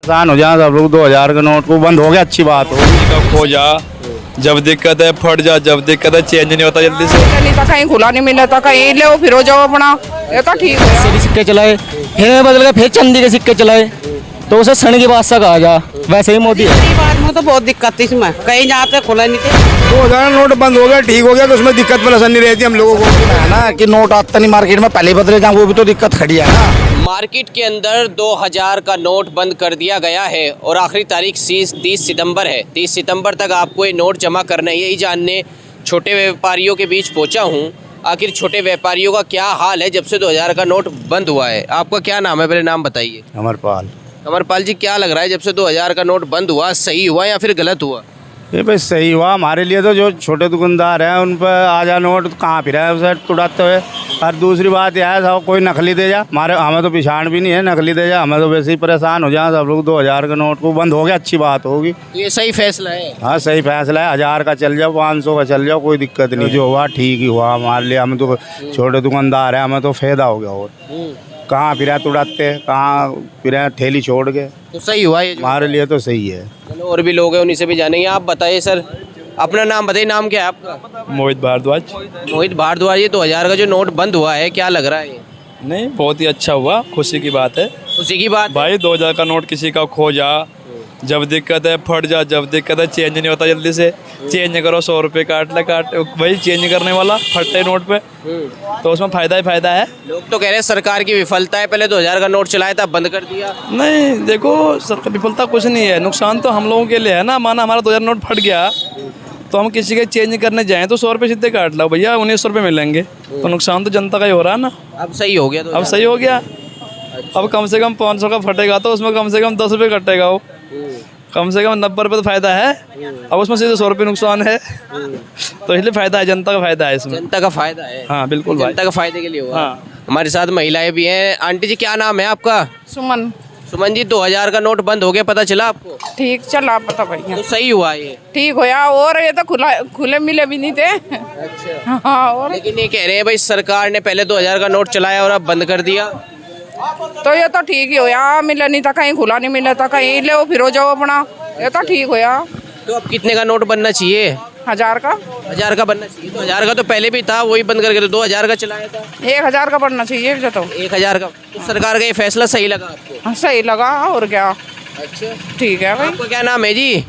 आसान हो जाए सब लोग। 2000 का नोट को बंद हो गया, अच्छी बात हो। का खो जा, जब दिक्कत है फट जा, जब दिक्कत है चेंज नहीं होता जल्दी से। नहीं था, कहीं खुला नहीं मिला था, कहीं ले फिर हो जाओ अपना, ये तो ठीक है। से भी सिक्के चलाए, फिर बदल गए, फिर चांदी के सिक्के चलाए, तो उसे सन की बादशाह कहा जा। वैसे ही मोदी है। गरीब आदमी को तो बहुत दिक्कत थी इसमें, कहीं जाते खुला नहीं थे। 2000 नोट बंद हो गया, ठीक हो गया, तो उसमें दिक्कत परेशानी रहती है हम लोगों को, है ना कि नोट आता नहीं मार्केट में, पहले बदले जाए, वो भी तो दिक्कत खड़ी है ना। मार्केट के अंदर 2000 का नोट बंद कर दिया गया है और आखिरी तारीख 30 सितंबर है। 30 सितंबर तक आपको ये नोट जमा करना है। यही जानने छोटे व्यापारियों के बीच पहुंचा हूं, आखिर छोटे व्यापारियों का क्या हाल है जब से 2000 का नोट बंद हुआ है। आपका क्या नाम है, पहले नाम बताइए। अमरपाल। अमरपाल जी, क्या लग रहा है जब से 2000 का नोट बंद हुआ, सही हुआ या फिर गलत हुआ? ये भाई सही हुआ हमारे लिए, तो जो छोटे दुकानदार हैं उन पर आजा नोट कहाँ फिर है उसे तुड़ाते हुए। और दूसरी बात यह है, सब कोई नकली दे जा, हमारे हमें तो पिछाड़ भी नहीं है, नकली दे जा, हमें तो वैसे ही परेशान हो जाए सब लोग। 2000 का नोट को बंद हो गया, अच्छी बात होगी। तो ये सही फैसला है? हाँ सही फैसला है। 1000 का चल जाओ, 500 का चल जाओ, कोई दिक्कत नहीं। जो हुआ ठीक ही हुआ हमारे लिए, हम तो छोटे दुकानदार हैं, हमें तो फायदा हो गया। और कहाँ फिर तुड़ाते, कहाँ फिर ठेली छोड़ के, तो सही हुआ ये? हमारे लिए तो सही है। चलो, और भी लोग हैं, उन्हीं से भी जानेंगे। आप बताइए सर, अपना नाम बताइए। नाम क्या है आपका? मोहित भारद्वाज। मोहित भारद्वाज। ये 2000 का जो नोट बंद हुआ है, क्या लग रहा है ये? नहीं, बहुत ही अच्छा हुआ, खुशी की बात है। उसी की बात भाई 2000 का नोट किसी का खो जा, जब दिक्कत है फट जा, जब दिक्कत है चेंज नहीं होता जल्दी से। चेंज करो, 100 रुपये काट भाई चेंज करने वाला फटते नोट पे, तो उसमें फ़ायदा ही फ़ायदा है। लोग तो कह रहे हैं सरकार की विफलता है, पहले 2000 का नोट चलाया था, बंद कर दिया। नहीं देखो, सरकार विफलता कुछ नहीं है, नुकसान तो हम लोगों के लिए है ना। माना हमारा 2000 नोट फट गया, तो हम किसी के चेंज करने जाएँ तो 100 रुपये सीधे काट लो भैया, 1900 रुपये मिलेंगे, तो नुकसान तो जनता का ही हो रहा है ना। अब सही हो गया? अब सही हो गया। अब कम से कम 500 का फटेगा तो उसमें कम से कम 10 रुपये कटेगा, वो कम से कम 90 रुपये तो फायदा है। अब उसमें सीधे 100 रुपये नुकसान है, तो इसलिए फायदा है, जनता का फायदा है इसमें। जनता का फायदा है? हाँ बिल्कुल भाई, जनता का फायदे के लिए हुआ। हाँ। हमारे साथ महिलाएं भी हैं। आंटी जी, क्या नाम है आपका? सुमन। सुमन जी, 2000 का नोट बंद हो गया, पता चला आपको? ठीक चला पता भैया, तो सही हुआ ये? ठीक होया। और ये तो खुले मिले भी नहीं थे। अच्छा। हाँ, और लेकिन ये कह रहे हैं भाई सरकार ने पहले 2000 का नोट चलाया और अब बंद कर दिया। तो ये तो ठीक ही होया, मिला नहीं था, कहीं खुला नहीं मिला था, कहीं ले फिर हो जाओ अपना, ये तो ठीक होया। तो अब कितने का नोट बनना चाहिए? 1000 का। 1000 का बनना चाहिए। 2000 का तो पहले भी था, वही बंद करके तो 2000 का चलाया था। 1000 का बढ़ना चाहिए मुझे तो। 1000 का? तो सरकार का ये फैसला सही लगा आपको? हाँ, सही लगा, और क्या। अच्छा, ठीक है भाई। आपका क्या नाम है जी?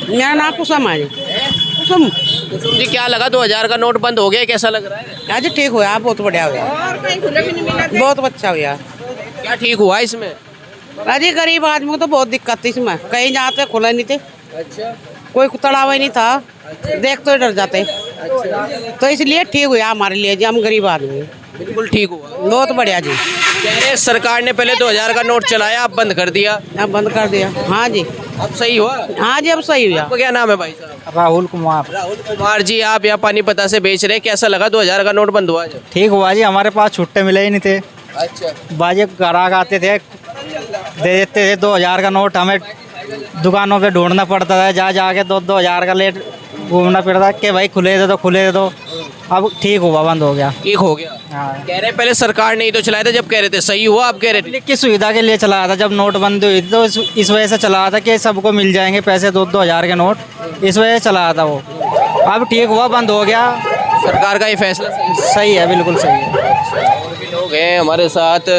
मेरा नाम कुसुम है। कुसुम। कुसुम जी, क्या लगा 2000 का नोट बंद हो गया, कैसा लग रहा है? आज ठीक हुआ, बहुत बढ़िया हुआ, बहुत अच्छा हुआ। क्या ठीक हुआ इसमें? अजी गरीब आदमी को तो बहुत दिक्कत थी इसमें, कहीं जाते खुला नहीं थे। अच्छा। कोई तड़ावा ही नहीं था, देख तो डर जाते। तो इसलिए ठीक हुआ हमारे लिए जी, हम गरीब आदमी। बिल्कुल ठीक हुआ, बहुत बढ़िया जी। कह रहे हैं सरकार ने पहले 2000 का नोट चलाया, अब बंद कर दिया। अब बंद कर दिया। हाँ जी, अब सही हुआ? हाँ जी, अब सही हुआ। आपका क्या नाम है भाई साहब? राहुल कुमार। राहुल कुमार जी, आप यहाँ पानीपत से बेच रहे हैं, कैसा लगा 2000 का नोट बंद हुआ जब? ठीक हुआ जी, हमारे पास छुट्टे मिले ही नहीं थे। अच्छा। बाजे ग्राहक आते थे, दे देते थे 2000 का नोट, हमें दुकानों पे ढूंढना पड़ता था, जा जाके 2-2000 का लेट घूमना पड़ता था कि भाई खुले दे दो, खुले दे दो। अब ठीक हुआ, बंद हो गया। ठीक हो गया। हाँ। कह रहे हैं पहले सरकार ने ही तो चलाया था, जब कह रहे थे सही हुआ, अब कह रहे थे पब्लिक की सुविधा के लिए चलाया था। जब नोटबंदी हुई थी तो इस वजह से चलाया था कि सबको मिल जाएंगे पैसे, 2-2000 के नोट, इस वजह से चलाया था वो। अब ठीक हुआ, बंद हो गया। सरकार का ये फैसला सही है, बिल्कुल सही है। और भी लोग हैं हमारे साथ,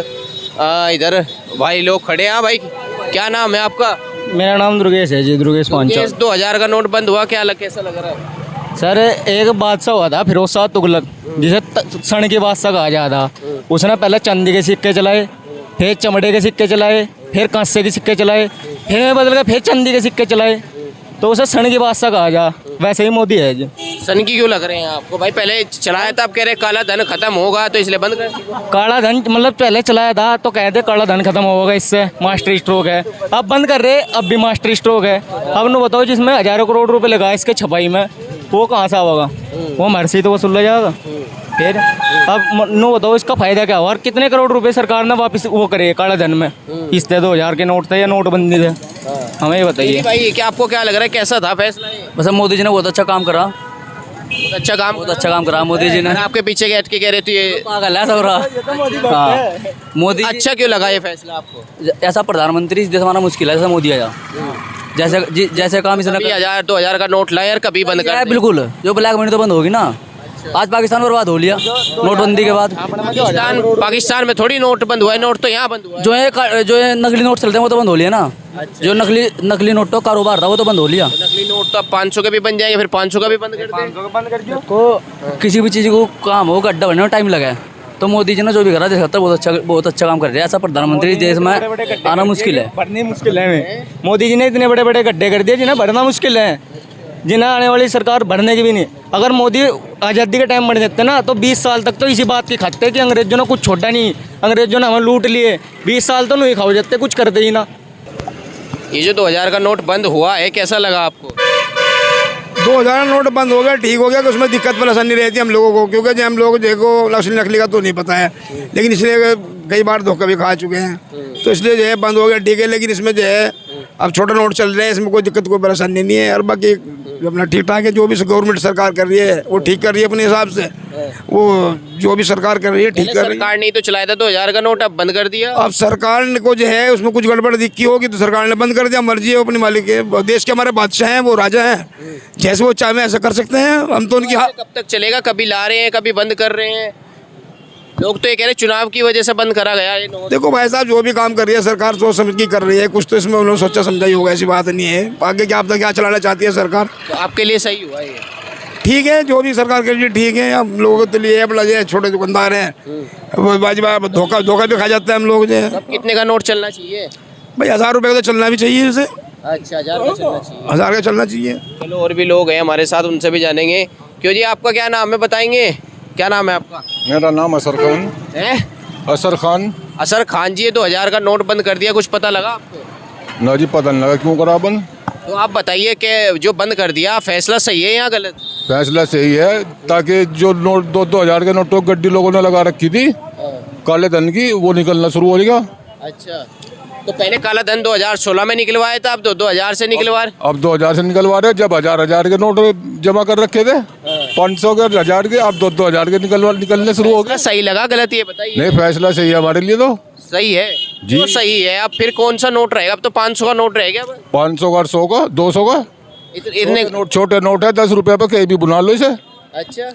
इधर भाई लोग खड़े हैं। भाई क्या नाम है आपका? मेरा नाम दुर्गेश है जी, दुर्गेश पांचा। 2000 का नोट बंद हुआ, क्या कैसा लग रहा है? सर, एक बादशाह हुआ था फिरोज शाह तुगलक, जिसे सन के बादशाह कहा जाता था। उसने पहले चांदी के सिक्के चलाए, फिर चमड़े के सिक्के चलाए, फिर कांसे के सिक्के चलाए, फिर बदल गए, फिर चांदी के सिक्के चलाए, तो उसे सन के बादशाह कहा जा। वैसे ही मोदी है जी। सन की क्यों लग रहे हैं आपको? भाई पहले चलाया था, आप कह रहे काला धन खत्म होगा तो इसलिए बंद कर। काला धन मतलब पहले चलाया था तो कहते काला धन खत्म होगा, इससे मास्टर स्ट्रोक है। अब बंद कर रहे, अब भी मास्टर स्ट्रोक है। अब नु बताओ, जिसमें हजारों करोड़ रुपए लगा इसके छपाई में, वो कहाँ से आएगा? वो मर्सी तो वसूल जाएगा। फिर अब नो बताओ, इसका फायदा क्या हुआ? और कितने करोड़ रुपए सरकार ने वापस वो करे काला धन में? इससे 2000 के नोट थे या नोटबंदी थे, हमें ये बताइए भाई। क्या आपको क्या लग रहा है, कैसा था फैसला ये? बस मोदी जी ने बहुत अच्छा काम करा। बहुत अच्छा काम बहुत अच्छा काम करा मोदी जी ने। और आपके पीछे के हट के कह रहे थे ये पागल है सब रहा। हाँ, मोदी अच्छा क्यों लगा ये फैसला आपको? ऐसा प्रधानमंत्री देश हमारा मुश्किल है, जैसा मोदी आया। जैसे जैसे काम इसने कभी 1000-2000 का नोट लाए और कभी बंद कर दिया। बिल्कुल, जो ब्लैक मनी तो बंद होगी ना। आज पाकिस्तान बर्बाद हो लिया नोटबंदी के बाद। पाकिस्तान में थोड़ी नोट बंद हुआ है, नोट तो यहाँ बंद हुआ है। जो ये नकली नोट चलते हैं वो तो बंद हो लिया ना। जो नकली नोट का कारोबार था वो तो बंद हो लिया। नकली नोट तो अब 500 के भी बन जाएंगे, फिर 500 का भी बंद कर दें। को किसी भी चीज़ को काम हो गड्ढा बनने में टाइम लगा है, तो मोदी जी ने जो भी करा देश बहुत अच्छा काम कर रहे हैं। ऐसा प्रधानमंत्री देश में आना मुश्किल है, भरनी मुश्किल है। मोदी जी ने इतने बड़े बड़े गड्ढे कर दिए जिन्हें भरना मुश्किल है, जिन्हें आने वाली सरकार भरने की भी नहीं। अगर मोदी आज़ादी के टाइम बन जाते ना तो 20 साल तक तो इसी बात की खाते कि अंग्रेजों ने कुछ छोड़ा नहीं, अंग्रेजों ने हमें लूट लिए। 20 साल तो नहीं खाओ जाते, कुछ करते ही ना। ये जो 2000 का नोट बंद हुआ है, कैसा लगा आपको? 2000 नोट बंद हो गया, ठीक हो गया कि उसमें दिक्कत परेशानी रहती है हम लोगों को, क्योंकि जो हम लोग देखो नकली का तो नहीं पता है, लेकिन इसलिए कई बार धोखा भी खा चुके हैं, तो इसलिए जो है बंद हो गया, ठीक है। लेकिन इसमें जो है अब छोटे नोट चल रहे हैं, इसमें कोई दिक्कत कोई परेशानी नहीं है। और बाकी अपना ठीक ठाक है, जो भी गवर्नमेंट सरकार कर रही है वो ठीक कर रही है अपने हिसाब से। वो जो भी सरकार कर रही है ठीक कर रही है। सरकार ने तो चलाया था 2000 का नोट, अब बंद कर दिया। अब सरकार ने को जो है उसमें कुछ गड़बड़ दिक्की होगी तो सरकार ने बंद कर दिया, मर्जी है अपनी मालिक है। देश के हमारे बादशाह हैं, वो राजा हैं, जैसे वो चाहे ऐसा कर सकते हैं। हम तो उनकी कब तक चलेगा? कभी ला रहे हैं, कभी बंद कर रहे हैं। लोग तो ये कह रहे हैं चुनाव की वजह से बंद करा गया ये नोट। देखो भाई साहब, जो भी काम कर रही है सरकार सोच समझ के कर रही है, कुछ तो इसमें उन्होंने सोचा समझा ही होगा, ऐसी बात नहीं है। आगे क्या क्या चलाना चाहती है सरकार, तो आपके लिए सही हुआ ये? ठीक है, जो भी सरकार के लिए ठीक है। हम लोगों के लिए अपना जो छोटे दुकानदार हैं वो बाजीबा धोखा भी खा जाता है हम लोग जो है। कितने का नोट चलना चाहिए भाई 1000 रुपये का तो चलना भी चाहिए इसे। अच्छा, 1000 का चलना चाहिए। 1000 का चलना चाहिए। चलो, और भी लोग हैं हमारे साथ, उनसे भी जानेंगे। क्यों जी, आपका क्या नाम है बताएंगे? क्या नाम है आपका? मेरा नाम असर खान है। असर खान। असर खान जी, ये 2000 का नोट बंद कर दिया, कुछ पता लगा आपको? ना जी, पता नहीं लगा क्यों करा बंद। तो आप बताइए कि जो बंद कर दिया फैसला सही है या गलत? फैसला सही है, ताकि जो नोट 2-2000 के नोटों गड्डी लोगों ने लगा रखी थी काले धन की, वो निकलना शुरू हो गया। अच्छा, तो पहले काला धन 2016 में निकलवाया था, अब 2000 से निकलवा रहे। अब 2000 से निकलवा रहे। जब 1000 के नोट जमा कर रखे थे, 500 के 1000 के, अब 2000 के निकलने शुरू हो गए। सही लगा गलत ये बताइए? नहीं, फैसला सही है हमारे लिए तो। सही है जी। तो सही है। अब फिर कौन सा नोट रहेगा? अब तो 500 का नोट रहेगा। 500 का, 100 का, 200 का इतने नोट, छोटे नोट है, 10 रुपये पे कहीं भी बुला लो इसे। अच्छा,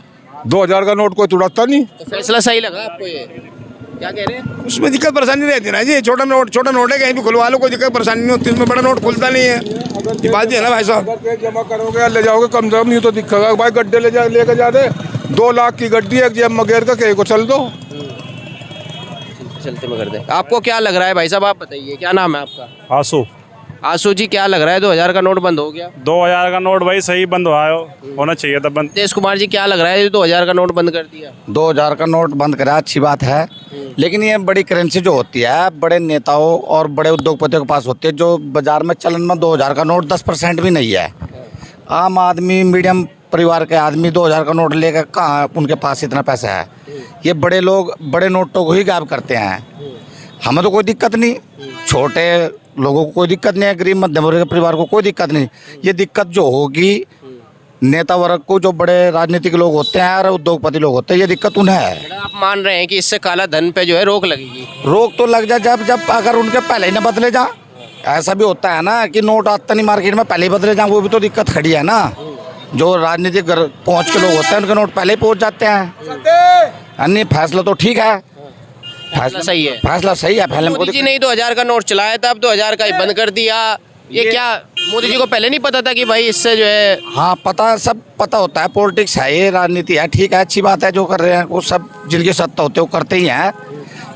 2000 का नोट कोई तुड़ाता नहीं। तो फैसला सही लगा आपको ये? क्या कह रहे हैं? उसमें दिक्कत परेशानी रहती है ना जी। छोटा नोट है, कहीं भी खुलवा लो, कोई दिक्कत परेशानी नहीं होती। उसमें बड़ा नोट खुलता नहीं है, ये बात है ना भाई साहब। जमा करोगे या ले जाओगे, कम से कम नहीं तो दिखेगा भाई। गड्ढे लेके जा रहे 2 लाख की गड्डी है, जेब मगेर का कहीं को चल दो। चलते में कर दे। आपको क्या लग रहा है भाई साहब, आप बताइए, क्या नाम है आपका? आंसू। आंसू जी, क्या लग रहा है 2000 का नोट बंद हो गया? 2000 का नोट भाई सही बंद होना चाहिए था बंद। तेज कुमार जी, क्या लग रहा है 2000 का नोट बंद कर दिया? 2000 का नोट बंद करा, अच्छी बात है, लेकिन ये बड़ी करेंसी जो होती है बड़े नेताओं और बड़े उद्योगपतियों के पास होती है, जो बाजार में चलन में 2000 का नोट 10% भी नहीं है। आम आदमी, मीडियम परिवार के आदमी 2000 का नोट लेकर कहाँ उनके पास इतना पैसा है? ये बड़े लोग बड़े नोटों को ही गायब करते हैं। हमें तो कोई दिक्कत नहीं, छोटे लोगों को कोई दिक्कत नहीं है, गरीब मध्यम वर्ग के परिवार को कोई दिक्कत नहीं। ये दिक्कत जो होगी नेता वर्ग को, जो बड़े राजनीतिक लोग होते हैं और उद्योगपति लोग होते हैं, ये दिक्कत उन्हें है। आप मान रहे हैं कि इससे काला धन पे जो है रोक लगेगी? रोक तो लग जाए जब अगर उनके पहले ही न बदले जा। ऐसा भी होता है ना कि नोट आता नहीं मार्केट में, पहले ही बदले जाए, वो भी तो दिक्कत खड़ी है ना। जो राजनीतिक पहुँच के लोग होते हैं उनके नोट पहले ही पहुँच जाते हैं। अन्य फैसला तो ठीक है, फैसला सही है। फैसला सही है। पहले मोदी जी ने 2000 का नोट चलाया था, अब 2000 का ही बंद कर दिया। ये क्या मोदी जी को पहले नहीं पता था कि भाई इससे जो है? हाँ, पता, सब पता होता है। पॉलिटिक्स है, ये राजनीति है, ठीक है, अच्छी बात है जो कर रहे हैं, वो सब जिनकी सत्ता होते हैं वो करते ही हैं।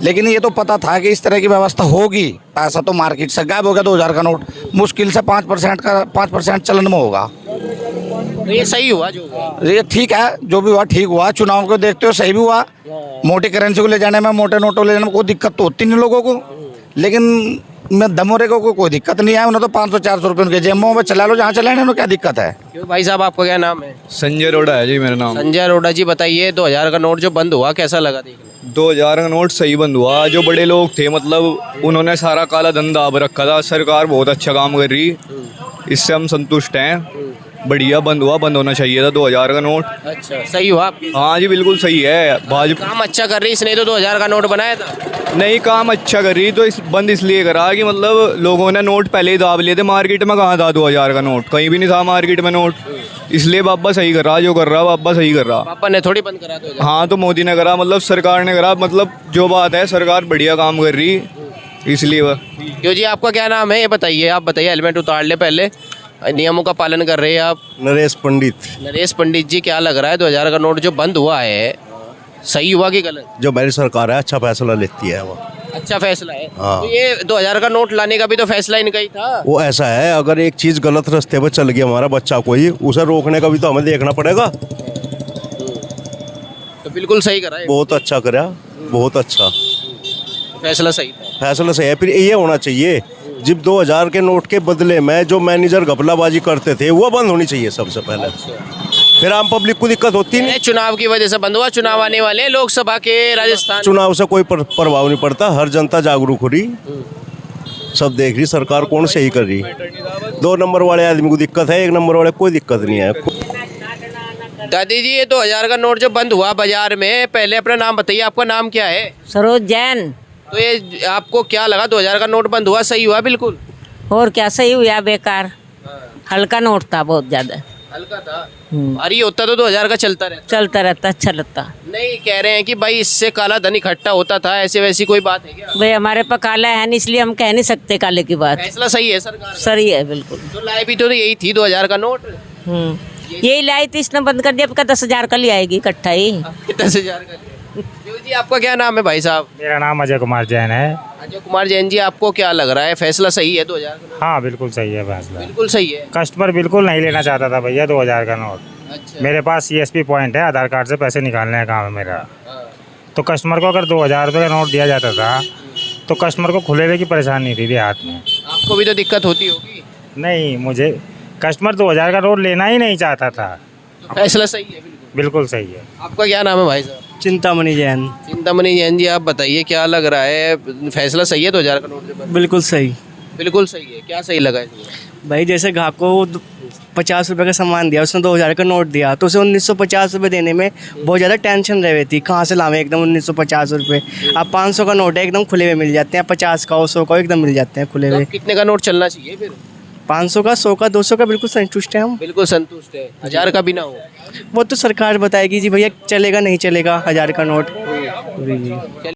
लेकिन ये तो पता था कि इस तरह की व्यवस्था होगी। पैसा तो मार्केट से गायब हो गया। 2000 का नोट मुश्किल से 5% चलन में होगा। तो ये सही हुआ जो हुआ? ये ठीक है, जो भी हुआ ठीक हुआ। चुनाव को देखते हो सही भी हुआ। मोटी करेंसी को ले जाने में, मोटे नोटों ले जाने में कोई दिक्कत तो होती नहीं लोगों को, लेकिन मैं दमोरे को कोई दिक्कत नहीं है। उन्हें तो 500-400 रुपये उनके जेबों में चला लो, जहाँ चलाने उन्हें क्या दिक्कत है? क्यों भाई साहब, आपका क्या नाम है? संजय अरोड़ा है जी मेरा नाम। संजय अरोड़ा जी, बताइए 2000 का नोट जो बंद हुआ कैसा लगा देखने? 2000 का नोट सही बंद हुआ। जो बड़े लोग थे, मतलब उन्होंने सारा काला धन दाब रखा था। सरकार बहुत अच्छा काम कर रही, इससे हम संतुष्ट हैं। बढ़िया बंद हुआ, बंद होना चाहिए था 2000 का नोट। अच्छा, सही हुआ आपकी? हाँ जी बिल्कुल सही है। भाजपा काम अच्छा कर रही, इसने तो 2000 का नोट बनाया था। नहीं काम अच्छा कर रही तो बंद इसलिए करा कि मतलब लोगों ने नोट पहले ही दाब लिए थे। मार्केट में कहाँ था 2000 का नोट, कहीं भी नहीं था मार्केट में नोट। इसलिए बाबा सही कर रहा, जो कर रहा बाबा सही कर रहा। पापा ने थोड़ी बंद करा 2000। हाँ तो मोदी ने करा, मतलब सरकार ने करा, मतलब जो बात है सरकार बढ़िया काम कर रही, इसलिए वह। क्यों जी, आपका क्या नाम है ये बताइए? आप बताइए, हेलमेट उतार ले पहले। नियमों का पालन कर रहे हैं आप? नरेश पंडित। नरेश पंडित जी, क्या लग रहा है 2000 का नोट जो बंद हुआ है सही हुआ कि गलत? जो मेरी सरकार है अच्छा फैसला लेती है वो। अच्छा फैसला है। हाँ। तो ये 2000 का नोट लाने का भी तो फैसला इनका ही था। वो ऐसा है, अगर एक चीज़ गलत रास्ते पर चल गया हमारा बच्चा कोई, उसे रोकने का भी तो हमें देखना पड़ेगा। तो बिल्कुल सही करा है। बहुत अच्छा करा, बहुत अच्छा फैसला सही था। फैसला सही है। फिर ये होना चाहिए, जब 2000 के नोट के बदले में जो मैनेजर घपलाबाजी करते थे वो बंद होनी चाहिए सबसे पहले। फिर आम पब्लिक को दिक्कत होती नहीं। चुनाव की वजह से बंद हुआ। चुनाव आने वाले हैं लोकसभा के राजस्थान। चुनाव से कोई प्रभाव नहीं पड़ता, हर जनता जागरूक हो रही, सब देख रही सरकार कौन सही कर रही। 2 नंबर वाले आदमी को दिक्कत है, 1 नंबर वाले कोई दिक्कत नहीं है। दादी जी, ये 2000 का नोट जो बंद हुआ बाजार में, पहले अपना नाम बताइए, आपका नाम क्या है? सरोज जैन। तो ये आपको क्या लगा 2000 का नोट बंद हुआ सही हुआ? बिल्कुल। और क्या सही हुआ? बेकार हल्का नोट था, बहुत ज्यादा हल्का था। भारी होता तो 2000 का चलता रहता। अच्छा लगता। नहीं, कह रहे हैं कि भाई इससे काला धन इकट्ठा होता था, ऐसे वैसी कोई बात है क्या? भाई हमारे पास काला है नहीं, इसलिए हम कह नहीं सकते काले की बात। फैसला सही है सरकार का। सही है बिल्कुल। तो लाई भी तो यही थी 2000 का नोट। यही लाई थी, इसने बंद कर दिया। आपका 10,000 का ले आएगी इकट्ठा ही। 10,000 का। क्यों जी, आपका क्या नाम है भाई साहब? मेरा नाम अजय कुमार जैन है। अजय कुमार जैन जी, आपको क्या लग रहा है फैसला सही है 2000 का? हाँ बिल्कुल सही है फैसला। बिल्कुल सही है। कस्टमर बिल्कुल नहीं लेना चाहता था भैया 2000 का नोट। अच्छा। मेरे पास CSP पॉइंट है, आधार कार्ड से पैसे निकालने का काम है मेरा। तो कस्टमर को अगर 2000 रुपये का नोट दिया जाता था तो कस्टमर को खुले हुए की परेशानी नहीं थी हाथ में। आपको भी तो दिक्कत होती होगी। नहीं, मुझे कस्टमर 2000 का नोट लेना ही नहीं चाहता था। तो फैसला सही है बिल्कुल सही है। आपका क्या नाम है भाई साहब? चिंतामणि जैन। चिंतामणि जैन जी, आप बताइए क्या लग रहा है फैसला सही है 2000 का नोट जो बंद? बिल्कुल सही। बिल्कुल सही है। क्या सही लगा इसमें? भाई जैसे ग्राहक को 50 रुपये का सामान दिया, उसने 2000 का नोट दिया, तो उसे 1950 रुपये देने में बहुत ज़्यादा टेंशन रह थी, कहाँ से लावे एकदम 1950 रुपये। अब 500 का नोट है, एकदम खुले हुए मिल जाते हैं। 50 का और 100 का एकदम मिल जाते हैं खुले हुए। कितने का नोट चलना चाहिए फिर? 500 का, 100 का, 200 का बिल्कुल संतुष्ट है हम। बिल्कुल संतुष्ट है। 1000 का भी ना हो वो तो सरकार बताएगी जी भैया चलेगा नहीं चलेगा 1000 का नोट। जी।